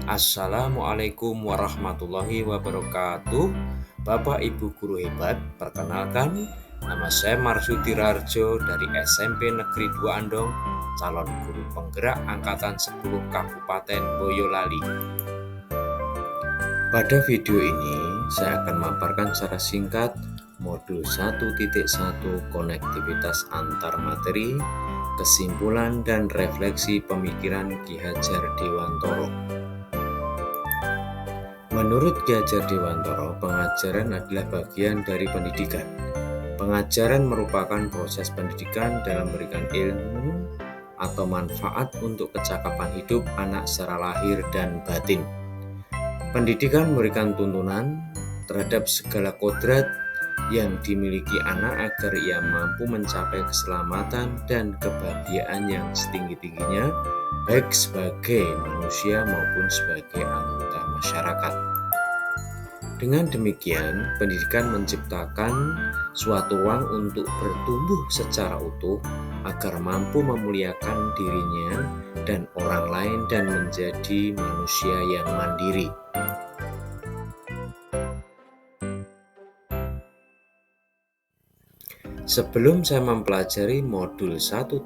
Assalamualaikum warahmatullahi wabarakatuh. Bapak Ibu guru hebat, perkenalkan nama saya Marsudi Rarjo dari SMP Negeri 2 Andong, calon guru penggerak angkatan 10 Kabupaten Boyolali. Pada video ini saya akan memaparkan secara singkat modul 1.1 konektivitas antar materi, kesimpulan dan refleksi pemikiran Ki Hajar Dewantoro. Menurut Ki Hajar Dewantoro, pengajaran adalah bagian dari pendidikan. Pengajaran merupakan proses pendidikan dalam memberikan ilmu atau manfaat untuk kecakapan hidup anak secara lahir dan batin. Pendidikan memberikan tuntunan terhadap segala kodrat yang dimiliki anak agar ia mampu mencapai keselamatan dan kebahagiaan yang setinggi-tingginya, baik sebagai manusia maupun sebagai anggota masyarakat. Dengan demikian, pendidikan menciptakan suatu ruang untuk bertumbuh secara utuh agar mampu memuliakan dirinya dan orang lain dan menjadi manusia yang mandiri. Sebelum saya mempelajari modul 1.1,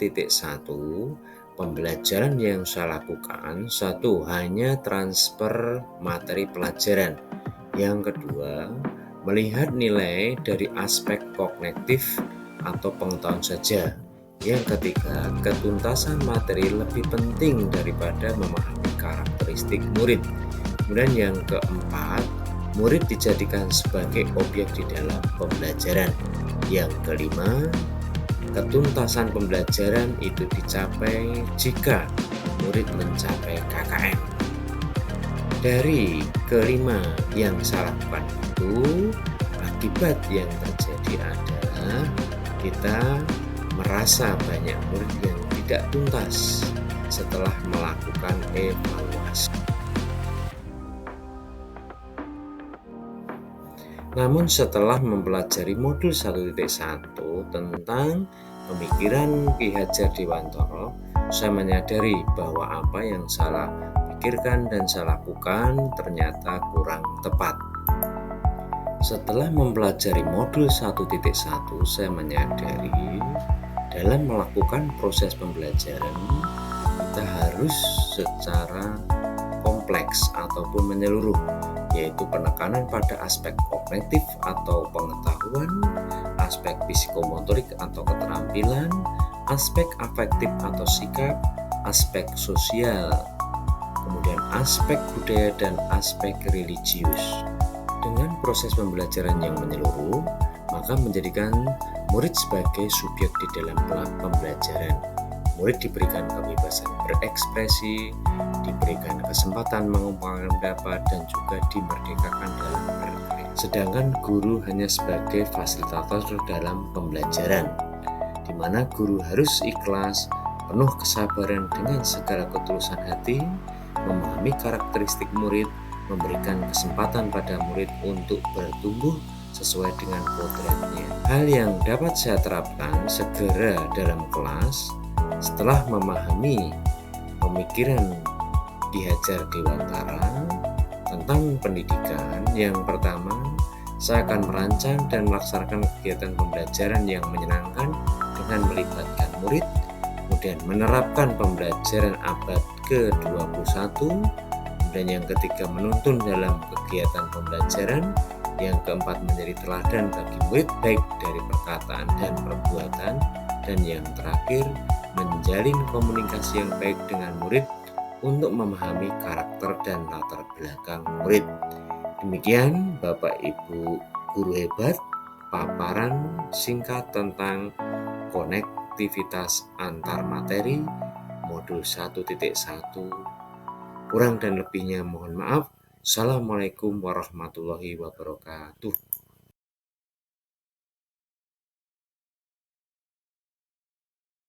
pembelajaran yang saya lakukan, satu, hanya transfer materi pelajaran. Yang kedua, melihat nilai dari aspek kognitif atau pengetahuan saja. Yang ketiga, ketuntasan materi lebih penting daripada memahami karakteristik murid. Kemudian yang keempat, murid dijadikan sebagai objek di dalam pembelajaran. Yang kelima, ketuntasan pembelajaran itu dicapai jika murid mencapai KKM. Dari kelima yang saya lakukan itu, akibat yang terjadi adalah kita merasa banyak murid yang tidak tuntas setelah melakukan evaluasi. Namun setelah mempelajari modul 1.1 tentang pemikiran Ki Hajar Dewantoro, saya menyadari bahwa apa yang saya pikirkan dan saya lakukan ternyata kurang tepat. Setelah mempelajari modul 1.1, saya menyadari dalam melakukan proses pembelajaran kita harus secara kompleks ataupun menyeluruh, yaitu penekanan pada aspek kognitif atau pengetahuan, aspek psikomotorik atau keterampilan, aspek afektif atau sikap, aspek sosial, kemudian aspek budaya dan aspek religius. Dengan proses pembelajaran yang menyeluruh, maka menjadikan murid sebagai subjek di dalam pembelajaran. Murid diberikan kebebasan berekspresi, diberikan kesempatan mengungkapkan pendapat, dan juga dimerdekakan dalam berkarya. Sedangkan guru hanya sebagai fasilitator dalam pembelajaran, di mana guru harus ikhlas, penuh kesabaran dengan segala ketulusan hati, memahami karakteristik murid, memberikan kesempatan pada murid untuk bertumbuh sesuai dengan kodratnya. Hal yang dapat saya terapkan segera dalam kelas setelah memahami pemikiran Ki Hajar Dewantara tentang pendidikan. Yang pertama, saya akan merancang dan melaksanakan kegiatan pembelajaran yang menyenangkan dengan melibatkan murid, kemudian menerapkan pembelajaran abad ke-21, kemudian yang ketiga menuntun dalam kegiatan pembelajaran, yang keempat menjadi teladan bagi murid baik dari perkataan dan perbuatan, dan yang terakhir menjalin komunikasi yang baik dengan murid untuk memahami karakter dan latar belakang murid. Demikian Bapak Ibu guru hebat, paparan singkat tentang konektivitas antar materi modul 1.1. Kurang dan lebihnya mohon maaf. Assalamualaikum warahmatullahi wabarakatuh.